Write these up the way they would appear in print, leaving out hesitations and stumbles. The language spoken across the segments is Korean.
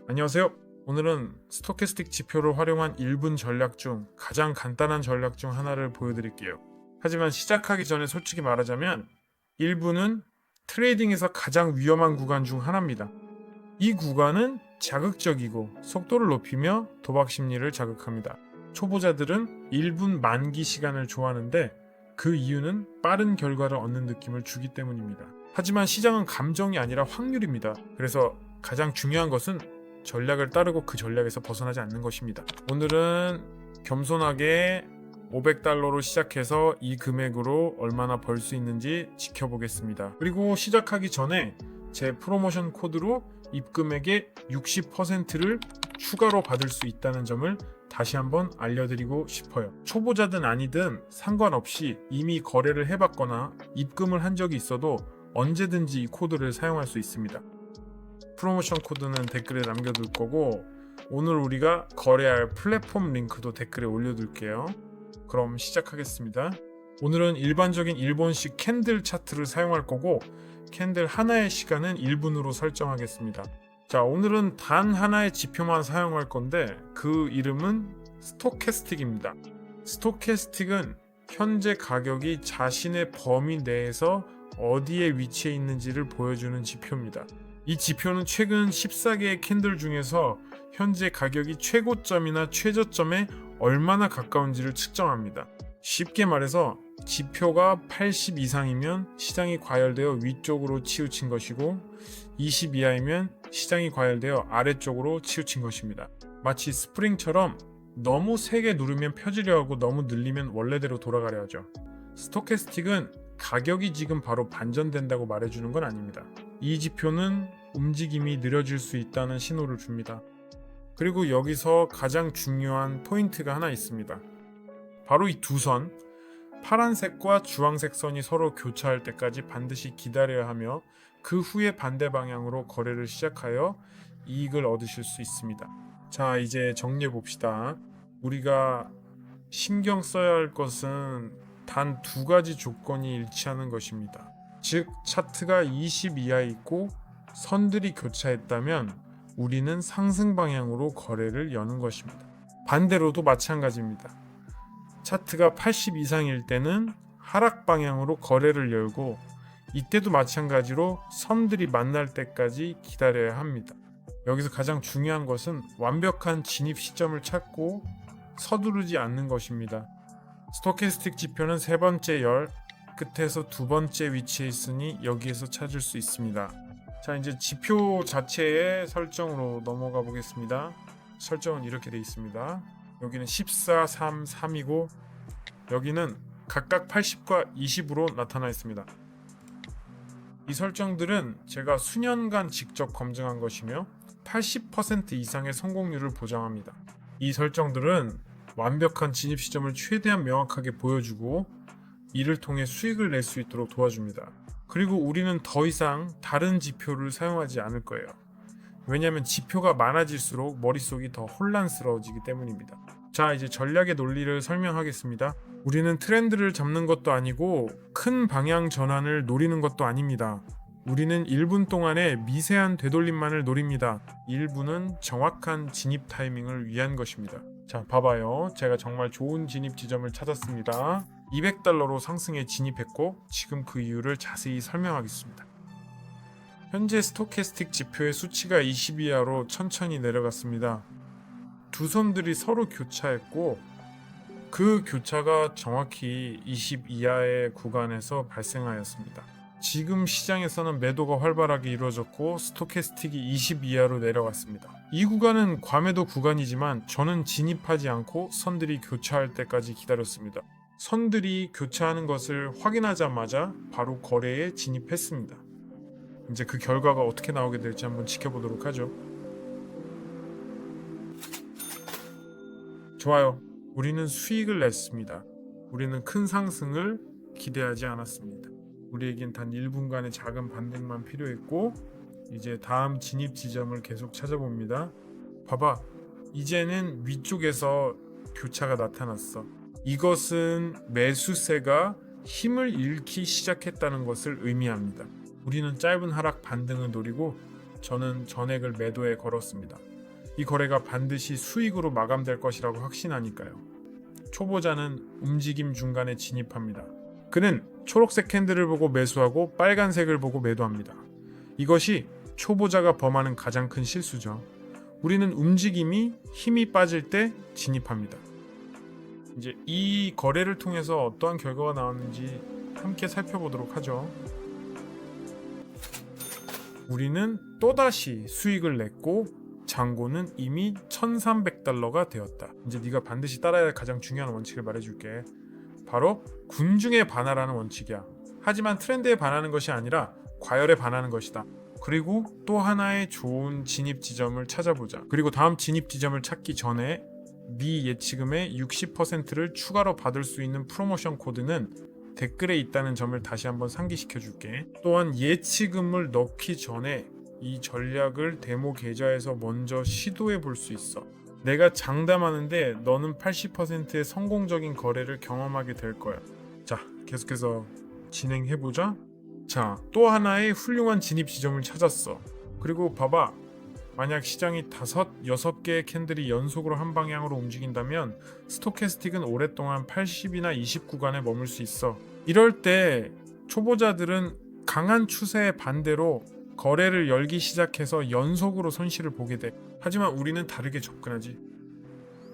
안녕하세요. 오늘은 스토캐스틱 지표를 활용한 1분 전략 중 가장 간단한 전략 중 하나를 보여드릴게요. 하지만 시작하기 전에 솔직히 말하자면 1분은 트레이딩에서 가장 위험한 구간 중 하나입니다. 이 구간은 자극적이고 속도를 높이며 도박 심리를 자극합니다. 초보자들은 1분 만기 시간을 좋아하는데 그 이유는 빠른 결과를 얻는 느낌을 주기 때문입니다. 하지만 시장은 감정이 아니라 확률입니다. 그래서 가장 중요한 것은 전략을 따르고 그 전략에서 벗어나지 않는 것입니다. 오늘은 겸손하게 $500로 시작해서 이 금액으로 얼마나 벌 수 있는지 지켜보겠습니다. 그리고 시작하기 전에 제 프로모션 코드로 입금액의 60%를 추가로 받을 수 있다는 점을 다시 한번 알려드리고 싶어요. 초보자든 아니든 상관없이 이미 거래를 해봤거나 입금을 한 적이 있어도 언제든지 이 코드를 사용할 수 있습니다. 프로모션 코드는 댓글에 남겨둘 거고 오늘 우리가 거래할 플랫폼 링크도 댓글에 올려둘게요. 그럼 시작하겠습니다. 오늘은 일반적인 일본식 캔들 차트를 사용할 거고 캔들 하나의 시간은 1분으로 설정하겠습니다. 자, 오늘은 단 하나의 지표만 사용할 건데 그 이름은 스토캐스틱입니다. 스토캐스틱은 현재 가격이 자신의 범위 내에서 어디에 위치해 있는지를 보여주는 지표입니다. 이 지표는 최근 14개의 캔들 중에서 현재 가격이 최고점이나 최저점에 얼마나 가까운지를 측정합니다. 쉽게 말해서 지표가 80 이상이면 시장이 과열되어 위쪽으로 치우친 것이고 20 이하이면 시장이 과열되어 아래쪽으로 치우친 것입니다. 마치 스프링처럼 너무 세게 누르면 펴지려 하고 너무 늘리면 원래대로 돌아가려 하죠. 스토캐스틱은 가격이 지금 바로 반전된다고 말해주는 건 아닙니다. 이 지표는 움직임이 느려질 수 있다는 신호를 줍니다. 그리고 여기서 가장 중요한 포인트가 하나 있습니다. 바로 이 두 선, 파란색과 주황색 선이 서로 교차할 때까지 반드시 기다려야 하며 그 후에 반대 방향으로 거래를 시작하여 이익을 얻으실 수 있습니다. 자, 이제 정리해 봅시다. 우리가 신경 써야 할 것은 단 두 가지 조건이 일치하는 것입니다. 즉, 차트가 20 이하에 있고 선들이 교차했다면 우리는 상승 방향으로 거래를 여는 것입니다. 반대로도 마찬가지입니다. 차트가 80 이상일 때는 하락 방향으로 거래를 열고 이때도 마찬가지로 선들이 만날 때까지 기다려야 합니다. 여기서 가장 중요한 것은 완벽한 진입 시점을 찾고 서두르지 않는 것입니다. 스토캐스틱 지표는 세 번째 열 끝에서 두 번째 위치에 있으니 여기에서 찾을 수 있습니다. 자, 이제 지표 자체의 설정으로 넘어가 보겠습니다. 설정은 이렇게 되어 있습니다. 여기는 14, 3, 3이고 여기는 각각 80과 20으로 나타나 있습니다. 이 설정들은 제가 수년간 직접 검증한 것이며 80% 이상의 성공률을 보장합니다. 이 설정들은 완벽한 진입 시점을 최대한 명확하게 보여주고 이를 통해 수익을 낼 수 있도록 도와줍니다. 그리고 우리는 더 이상 다른 지표를 사용하지 않을 거예요. 왜냐하면 지표가 많아질수록 머릿속이 더 혼란스러워지기 때문입니다. 자, 이제 전략의 논리를 설명하겠습니다. 우리는 트렌드를 잡는 것도 아니고 큰 방향 전환을 노리는 것도 아닙니다. 우리는 1분 동안의 미세한 되돌림만을 노립니다. 1분은 정확한 진입 타이밍을 위한 것입니다. 자, 봐봐요. 제가 정말 좋은 진입 지점을 찾았습니다. $200로 상승에 진입했고 지금 그 이유를 자세히 설명하겠습니다. 현재 스토캐스틱 지표의 수치가 20 이하로 천천히 내려갔습니다. 두 선들이 서로 교차했고 그 교차가 정확히 20 이하의 구간에서 발생하였습니다. 지금 시장에서는 매도가 활발하게 이루어졌고 스토캐스틱이 20 이하로 내려갔습니다. 이 구간은 과매도 구간이지만 저는 진입하지 않고 선들이 교차할 때까지 기다렸습니다. 선들이 교차하는 것을 확인하자마자 바로 거래에 진입했습니다. 이제 그 결과가 어떻게 나오게 될지 한번 지켜보도록 하죠. 좋아요. 우리는 수익을 냈습니다. 우리는 큰 상승을 기대하지 않았습니다. 우리에겐 단 1분간의 작은 반등만 필요했고 이제 다음 진입 지점을 계속 찾아봅니다. 봐봐. 이제는 위쪽에서 교차가 나타났어. 이것은 매수세가 힘을 잃기 시작했다는 것을 의미합니다. 우리는 짧은 하락 반등을 노리고 저는 전액을 매도에 걸었습니다. 이 거래가 반드시 수익으로 마감될 것이라고 확신하니까요. 초보자는 움직임 중간에 진입합니다. 그는 초록색 캔들을 보고 매수하고 빨간색을 보고 매도합니다. 이것이 초보자가 범하는 가장 큰 실수죠. 우리는 움직임이 힘이 빠질 때 진입합니다. 이제 이 거래를 통해서 어떠한 결과가 나왔는지 함께 살펴보도록 하죠. 우리는 또다시 수익을 냈고 잔고는 이미 1,300달러가 되었다. 이제 네가 반드시 따라야 할 가장 중요한 원칙을 말해줄게. 바로 군중에 반하라는 원칙이야. 하지만 트렌드에 반하는 것이 아니라 과열에 반하는 것이다. 그리고 또 하나의 좋은 진입 지점을 찾아보자. 그리고 다음 진입 지점을 찾기 전에 네 예치금의 60%를 추가로 받을 수 있는 프로모션 코드는 댓글에 있다는 점을 다시 한번 상기시켜 줄게. 또한 예치금을 넣기 전에 이 전략을 데모 계좌에서 먼저 시도해 볼 수 있어. 내가 장담하는데 너는 80%의 성공적인 거래를 경험하게 될 거야. 자, 계속해서 진행해 보자. 자, 또 하나의 훌륭한 진입 지점을 찾았어. 그리고 봐봐. 만약 시장이 5, 6개의 캔들이 연속으로 한 방향으로 움직인다면 스토캐스틱은 오랫동안 80이나 20 구간에 머물 수 있어. 이럴 때 초보자들은 강한 추세의 반대로 거래를 열기 시작해서 연속으로 손실을 보게 돼. 하지만 우리는 다르게 접근하지.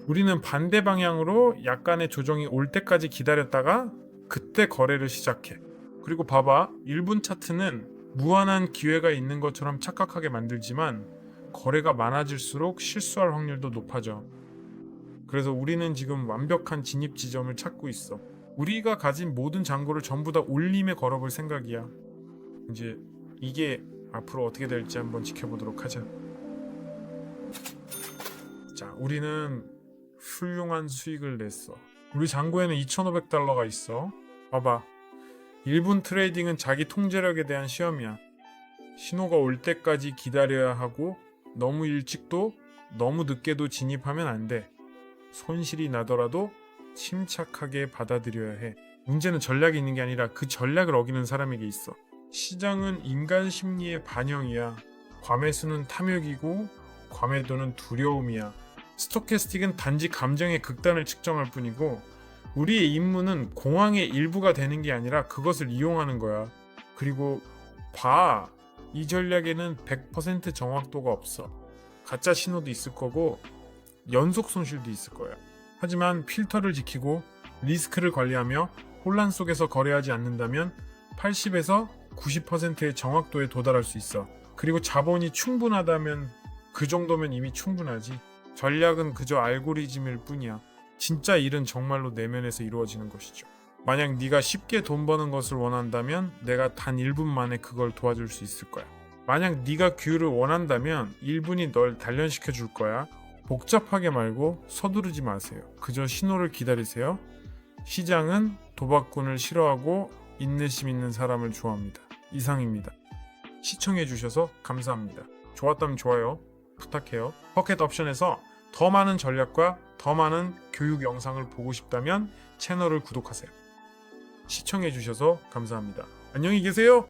우리는 반대 방향으로 약간의 조정이 올 때까지 기다렸다가 그때 거래를 시작해. 그리고 봐봐. 1분 차트는 무한한 기회가 있는 것처럼 착각하게 만들지만 거래가 많아질수록 실수할 확률도 높아져. 그래서 우리는 지금 완벽한 진입 지점을 찾고 있어. 우리가 가진 모든 잔고를 전부 다 올림에 걸어볼 생각이야. 이제 이게 앞으로 어떻게 될지 한번 지켜보도록 하자. 자, 우리는 훌륭한 수익을 냈어. 우리 잔고에는 2,500달러가 있어. 봐봐. 1분 트레이딩은 자기 통제력에 대한 시험이야. 신호가 올 때까지 기다려야 하고 너무 일찍도 너무 늦게도 진입하면 안 돼. 손실이 나더라도 침착하게 받아들여야 해. 문제는 전략이 있는 게 아니라 그 전략을 어기는 사람에게 있어. 시장은 인간 심리의 반영이야. 과매수는 탐욕이고 과매도는 두려움이야. 스토캐스틱은 단지 감정의 극단을 측정할 뿐이고 우리의 임무는 공황의 일부가 되는 게 아니라 그것을 이용하는 거야. 그리고 봐. 이 전략에는 100% 정확도가 없어. 가짜 신호도 있을 거고 연속 손실도 있을 거야. 하지만 필터를 지키고 리스크를 관리하며 혼란 속에서 거래하지 않는다면 80에서 90%의 정확도에 도달할 수 있어. 그리고 자본이 충분하다면 그 정도면 이미 충분하지. 전략은 그저 알고리즘일 뿐이야. 진짜 일은 정말로 내면에서 이루어지는 것이죠. 만약 네가 쉽게 돈 버는 것을 원한다면 내가 단 1분 만에 그걸 도와줄 수 있을 거야. 만약 네가 규율을 원한다면 1분이 널 단련시켜 줄 거야. 복잡하게 말고 서두르지 마세요. 그저 신호를 기다리세요. 시장은 도박꾼을 싫어하고 인내심 있는 사람을 좋아합니다. 이상입니다. 시청해 주셔서 감사합니다. 좋았다면 좋아요 부탁해요. 퍼켓 옵션에서 더 많은 전략과 더 많은 교육 영상을 보고 싶다면 채널을 구독하세요. 시청해 주셔서 감사합니다. 안녕히 계세요.